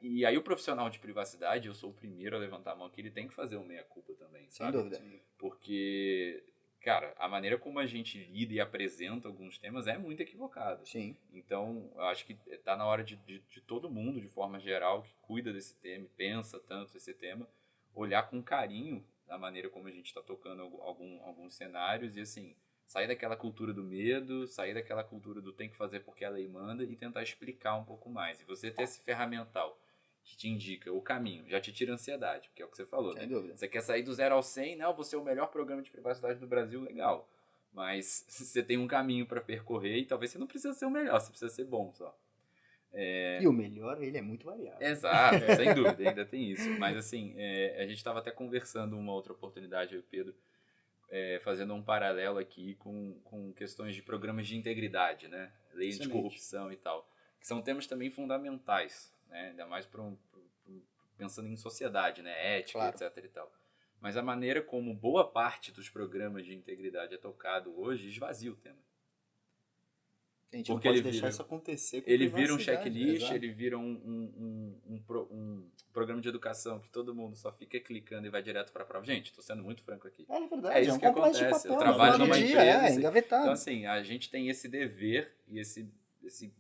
e aí o profissional de privacidade, eu sou o primeiro a levantar a mão aqui, ele tem que fazer o meia-culpa também,
Sem
sabe?
dúvida.
Porque, cara, a maneira como a gente lida e apresenta alguns temas é muito equivocada.
Sim.
Então, eu acho que está na hora de todo mundo, de forma geral, que cuida desse tema, pensa tanto esse tema, olhar com carinho da maneira como a gente está tocando alguns cenários e, assim, sair daquela cultura do medo, sair daquela cultura do tem que fazer porque a lei manda e tentar explicar um pouco mais. E você ter esse ferramental que te indica o caminho, já te tira a ansiedade, porque é o que você falou,
Sem
né?
dúvida.
Você quer sair do 0 ao 100, não, você é o melhor programa de privacidade do Brasil, legal. Mas você tem um caminho para percorrer e talvez você não precisa ser o melhor, você precisa ser bom só.
E o melhor, ele é muito variável.
Exato, sem dúvida, ainda tem isso. Mas assim, a gente estava até conversando uma outra oportunidade, eu e o Pedro, fazendo um paralelo aqui com questões de programas de integridade, né? Lei de corrupção e tal. Que são temas também fundamentais, né? Ainda mais pensando em sociedade, né? Ética,
Claro.
etc e tal. Mas a maneira como boa parte dos programas de integridade é tocado hoje esvazia o tema.
A gente
Porque
não pode
ele
deixar
vira-
isso acontecer com
Ele vira um
privacidade,
checklist,
exato.
ele vira um programa de educação que todo mundo só fica clicando e vai direto para a prova. Gente, estou sendo muito franco aqui.
É verdade,
É isso
um
que
complexo de
acontece.
papel.
Eu trabalho
no final
numa
do dia,
empresa, assim.
engavetado.
Então, assim, a gente tem esse dever e esse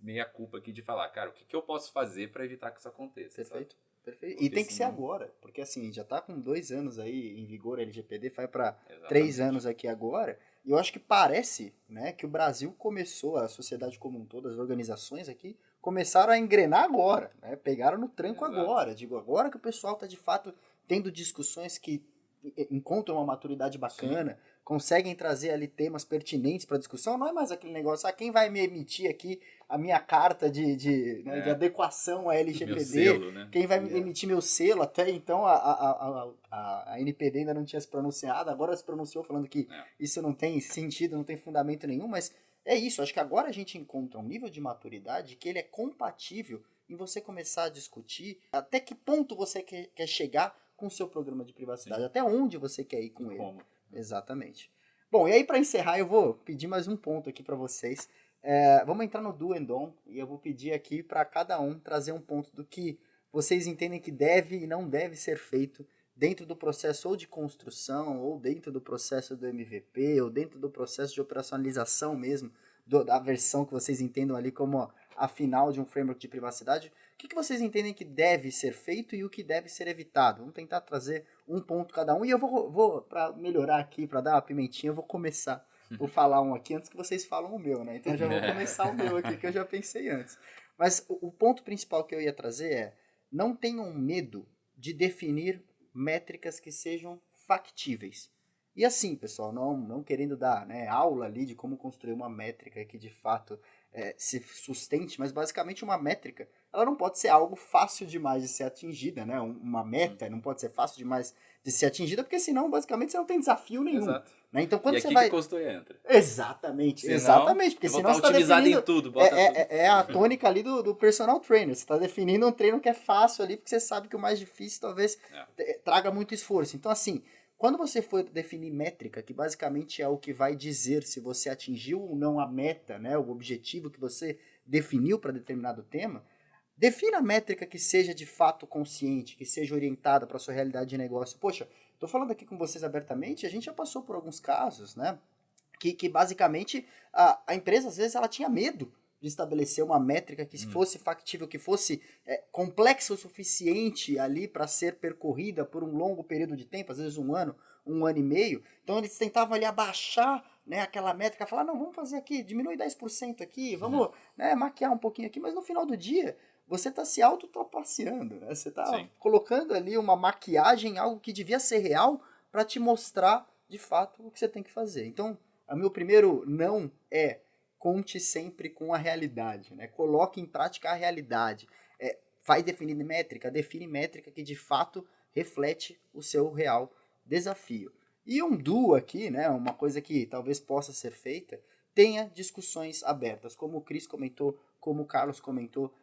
meia-culpa aqui de falar, cara, o que eu posso fazer para evitar que isso aconteça?
Perfeito. Perfeito.
Porque
E tem que ser
senão-
agora, porque assim, já está com 2 anos aí em vigor a LGPD, vai para
Exatamente.
3 anos aqui agora, e eu acho que parece, né, que o Brasil começou, a sociedade como um todo, as organizações aqui, começaram a engrenar agora, né, pegaram no tranco
Exato.
agora, digo, agora que o pessoal está de fato tendo discussões que encontram uma maturidade bacana, conseguem trazer ali temas pertinentes para discussão, não é mais aquele negócio, quem vai me emitir aqui a minha carta de adequação à LGPD,
Meu selo, né?
quem vai emitir meu selo, até então a NPD ainda não tinha se pronunciado, agora se pronunciou falando que isso não tem sentido, não tem fundamento nenhum, mas é isso, acho que agora a gente encontra um nível de maturidade que ele é compatível em você começar a discutir até que ponto você quer chegar com o seu programa de privacidade, até onde você quer ir com ele.
Como?
Exatamente. Bom, e aí para encerrar eu vou pedir mais um ponto aqui para vocês. Vamos entrar no do and on e eu vou pedir aqui para cada um trazer um ponto do que vocês entendem que deve e não deve ser feito dentro do processo ou de construção, ou dentro do processo do MVP, ou dentro do processo de operacionalização mesmo, da versão que vocês entendam ali como a final de um framework de privacidade. O que vocês entendem que deve ser feito e o que deve ser evitado? Vamos tentar trazer um ponto cada um e eu vou para melhorar aqui, para dar uma pimentinha, eu vou começar. Vou falar um aqui antes que vocês falam o meu, né? Então eu já vou começar o meu aqui, que eu já pensei antes. Mas o ponto principal que eu ia trazer é: não tenham medo de definir métricas que sejam factíveis. E assim, pessoal, não querendo dar aula ali de como construir uma métrica que de fato se sustente, mas basicamente uma métrica, ela não pode ser algo fácil demais de ser atingida, né? Uma meta não pode ser fácil demais de ser atingida, porque senão, basicamente, você não tem desafio nenhum.
Exato.
Né? Então, quando
e
você
aqui
vai...
que construir entra.
Exatamente,
Senão,
exatamente, porque
eu vou
senão você
estar
está
otimizado
definindo...
em tudo, bota tudo.
É a tônica ali do personal trainer, você está definindo um treino que é fácil ali, porque você sabe que o mais difícil talvez traga muito esforço. Então, assim, quando você for definir métrica, que basicamente é o que vai dizer se você atingiu ou não a meta, né, o objetivo que você definiu para determinado tema, defina a métrica que seja de fato consciente, que seja orientada para a sua realidade de negócio. Poxa, estou falando aqui com vocês abertamente, a gente já passou por alguns casos, né, que basicamente a empresa, às vezes, ela tinha medo de estabelecer uma métrica que fosse factível, que fosse complexa o suficiente ali para ser percorrida por um longo período de tempo, às vezes um ano e meio. Então eles tentavam ali abaixar, né, aquela métrica, falar, não, vamos fazer aqui, diminui 10% aqui, vamos maquiar um pouquinho aqui, mas no final do dia você está se auto-trapaceando, né? Você está colocando ali uma maquiagem, algo que devia ser real, para te mostrar, de fato, o que você tem que fazer. Então, o meu primeiro não é conte sempre com a realidade, né? Coloque em prática a realidade. Vai definir métrica? Define métrica que, de fato, reflete o seu real desafio. E um do aqui, né, uma coisa que talvez possa ser feita, tenha discussões abertas, como o Cris comentou, como o Carlos comentou,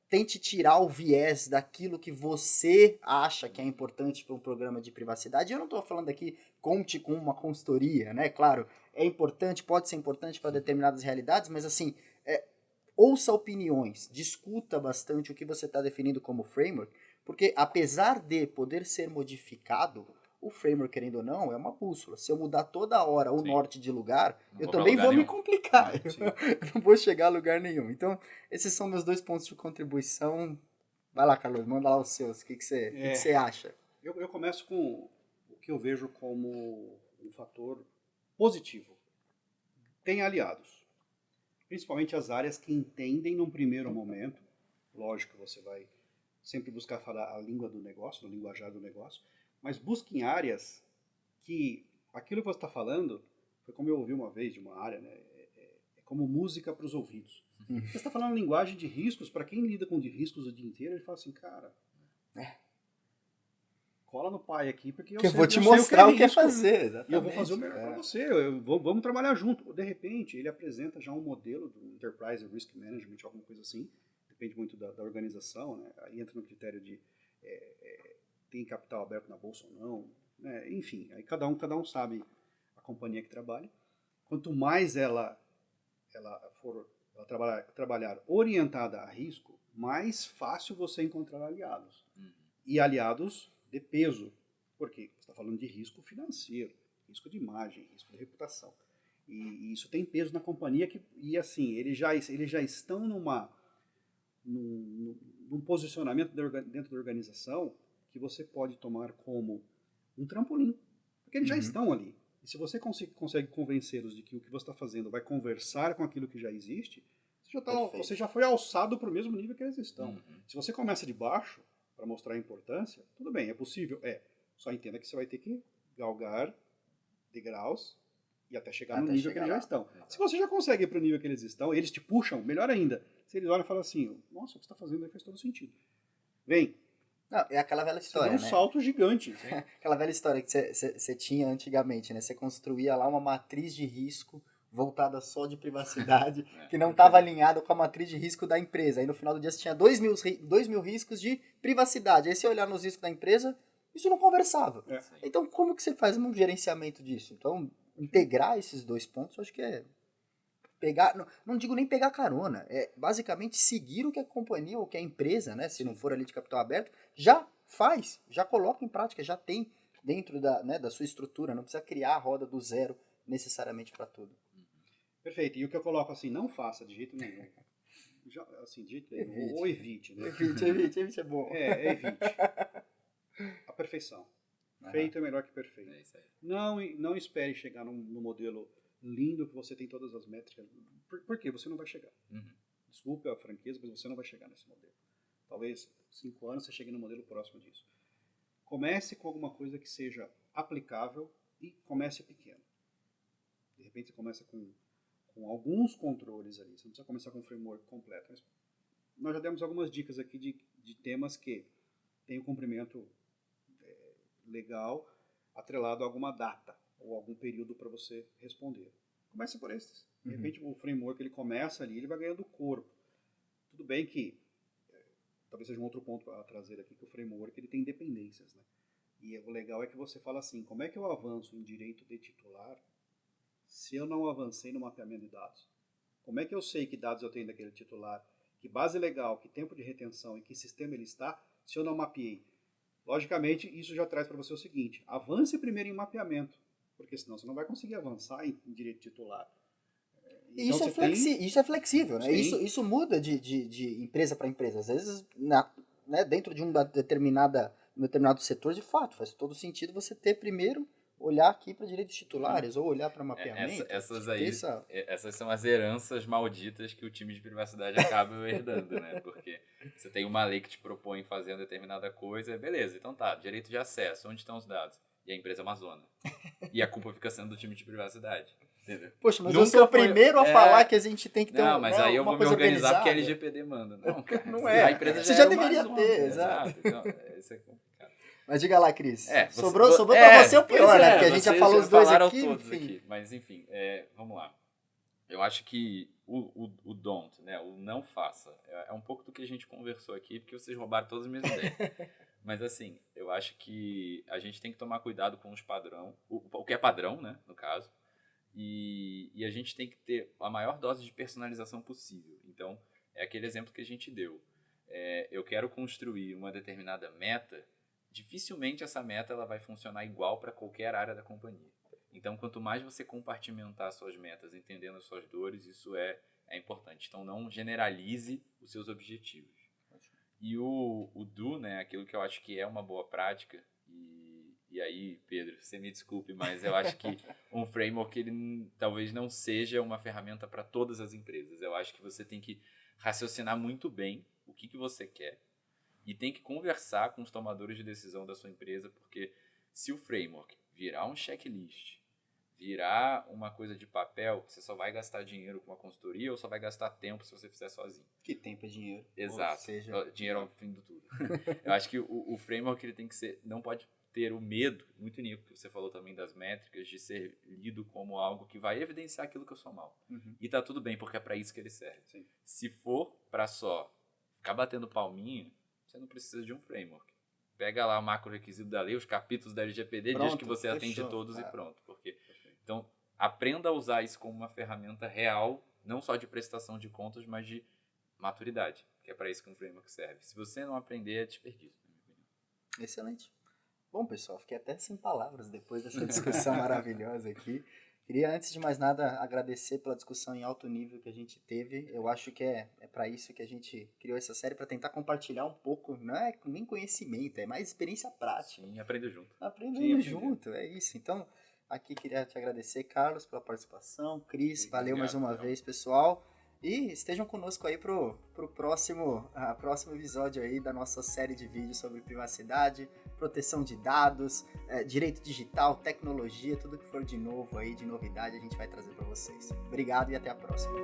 tente tirar o viés daquilo que você acha que é importante para um programa de privacidade. Eu não estou falando aqui, conte com uma consultoria, né? Claro, é importante, pode ser importante para determinadas realidades, mas assim, ouça opiniões, discuta bastante o que você está definindo como framework, porque apesar de poder ser modificado, o framework, querendo ou não, é uma bússola. Se eu mudar toda hora o norte de lugar, eu também vou me complicar. Eu não vou chegar a lugar nenhum. Então, esses são meus 2 pontos de contribuição. Vai lá, Carlos, manda lá os seus. O que você acha?
Eu começo com o que eu vejo como um fator positivo. Tem aliados. Principalmente as áreas que entendem num primeiro momento. Lógico, você vai sempre buscar falar a língua do negócio, o linguajar do negócio, mas busque em áreas que aquilo que você está falando, foi como eu ouvi uma vez de uma área, né, é como música para os ouvidos. Você está falando linguagem de riscos, para quem lida com de riscos o dia inteiro, ele fala assim, cara, cola no pai aqui, porque eu
vou te mostrar o que é fazer. Exatamente.
E eu vou fazer o melhor para você, vamos trabalhar junto. De repente, ele apresenta já um modelo do Enterprise Risk Management, alguma coisa assim, depende muito da organização, né? Aí entra no critério de tem capital aberto na bolsa ou não, né? Enfim, aí cada um sabe a companhia que trabalha. Quanto mais ela for trabalhar orientada a risco, mais fácil você encontrar aliados. E aliados de peso, porque você está falando de risco financeiro, risco de imagem, risco de reputação. E isso tem peso na companhia e assim, eles já estão num posicionamento dentro da organização que você pode tomar como um trampolim, porque eles já estão ali. E se você consegue convencê-los de que o que você está fazendo vai conversar com aquilo que já existe, você já foi alçado para o mesmo nível que eles estão. Se você começa de baixo, para mostrar a importância, tudo bem, é possível, só entenda que você vai ter que galgar degraus e até chegar no nível que eles já estão. Se você já consegue ir para o nível que eles estão, eles te puxam, melhor ainda. Se eles olham e falam assim, nossa, o que você está fazendo aí faz todo sentido. Vem.
Não, é aquela velha história,
né? Um salto gigante.
Aquela velha história que você tinha antigamente, né? Você construía lá uma matriz de risco voltada só de privacidade, que não estava alinhada com a matriz de risco da empresa. Aí no final do dia você tinha 2 mil riscos de privacidade. Aí você olhar nos riscos da empresa, isso não conversava. Então como que você faz um gerenciamento disso? Então integrar esses 2 pontos, eu acho que é pegar, não digo nem pegar carona, é basicamente seguir o que a companhia ou que a empresa, né, se não for ali de capital aberto, já faz, já coloca em prática, já tem dentro da sua estrutura, não precisa criar a roda do zero necessariamente para tudo.
Perfeito, e o que eu coloco assim, não faça de jeito nenhum. Assim, de jeito nenhum, ou evite, né?
Evite é bom.
Evite. A perfeição. Feito é melhor que perfeito.
É isso aí.
Não espere chegar no modelo lindo que você tem todas as métricas. Por quê? Você não vai chegar. Desculpe a franqueza, mas você não vai chegar nesse modelo. Talvez 5 anos você chegue no modelo próximo disso. Comece com alguma coisa que seja aplicável e comece pequeno. De repente você começa com alguns controles ali. Você não precisa começar com um framework completo. Mas nós já demos algumas dicas aqui de temas que têm o cumprimento legal atrelado a alguma data ou algum período para você responder. Comece por esses. De repente o framework ele começa ali, ele vai ganhando corpo. Tudo bem que talvez seja um outro ponto a trazer aqui, que o framework ele tem dependências, né? E o legal é que você fala assim, como é que eu avanço em direito de titular se eu não avancei no mapeamento de dados? Como é que eu sei que dados eu tenho daquele titular, que base legal, que tempo de retenção e que sistema ele está, se eu não mapeei? Logicamente, isso já traz para você o seguinte, avance primeiro em mapeamento, porque senão você não vai conseguir avançar em direito titular.
E então, isso é flexível, né? Isso muda de empresa para empresa. Às vezes, dentro de um determinado setor, de fato, faz todo sentido você ter primeiro olhar aqui para direitos titulares ou olhar para mapeamento.
Essas são as heranças malditas que o time de privacidade acaba herdando, né? Porque você tem uma lei que te propõe fazer uma determinada coisa, beleza, então tá, direito de acesso, onde estão os dados? e a empresa amazona. E a culpa fica sendo do time de privacidade. Entendeu?
Poxa, mas
Nunca
eu sou o
foi-
primeiro a falar que a gente tem que ter
Não, mas aí eu
uma
vou me
coisa
organizar porque a
organizada.
LGPD manda. Não, cara.
Não é.
A empresa
Você
já
já
era
deveria
uma
ter,
zona.
exato.
Então, isso é complicado.
Mas diga lá, Cris.
Você-
sobrou pra você o pior,
pois
né? Porque a gente já
vocês
falou os dois
falaram
aqui,
todos
enfim.
aqui. Mas enfim, vamos lá. Eu acho que o don't, né, o não faça, é um pouco do que a gente conversou aqui, porque vocês roubaram todas as minhas ideias. Mas assim, eu acho que a gente tem que tomar cuidado com os padrão, o que é padrão, né, no caso, e a gente tem que ter a maior dose de personalização possível. Então, é aquele exemplo que a gente deu. Eu quero construir uma determinada meta, dificilmente essa meta ela vai funcionar igual para qualquer área da companhia. Então, quanto mais você compartimentar suas metas, entendendo as suas dores, isso é importante. Então, não generalize os seus objetivos. E o do, né, aquilo que eu acho que é uma boa prática, e aí, Pedro, você me desculpe, mas eu acho que um framework ele talvez não seja uma ferramenta para todas as empresas. Eu acho que você tem que raciocinar muito bem o que você quer e tem que conversar com os tomadores de decisão da sua empresa, porque se o framework virar um checklist, virar uma coisa de papel, você só vai gastar dinheiro com uma consultoria ou só vai gastar tempo se você fizer sozinho.
Que tempo é dinheiro.
Exato.
Ou seja,
Dinheiro é o fim do tudo. Eu acho que o framework ele tem que ser, não pode ter o medo, muito nisso que você falou também das métricas, de ser lido como algo que vai evidenciar aquilo que eu sou mal. E tá tudo bem, porque é para isso que ele serve.
Sim.
Se for para só ficar batendo palminha, você não precisa de um framework. Pega lá o macro requisito da lei, os capítulos da LGPD, diz
Pronto,
que você atende
fechou,
todos
cara.
e pronto. Então, aprenda a usar isso como uma ferramenta real, não só de prestação de contas, mas de maturidade, que é para isso que um framework serve. Se você não aprender, é desperdício, na minha opinião.
Excelente. Bom, pessoal, fiquei até sem palavras depois dessa discussão maravilhosa aqui. Queria, antes de mais nada, agradecer pela discussão em alto nível que a gente teve. Eu acho que é para isso que a gente criou essa série, para tentar compartilhar um pouco, não é nem conhecimento, é mais experiência prática.
Sim, aprenda junto.
Aprendendo junto, é isso. Então, aqui queria te agradecer, Carlos, pela participação. Cris, valeu mais uma vez, pessoal. E estejam conosco aí pro próximo episódio aí da nossa série de vídeos sobre privacidade, proteção de dados, direito digital, tecnologia, tudo que for de novo aí, de novidade, a gente vai trazer para vocês. Obrigado e até a próxima.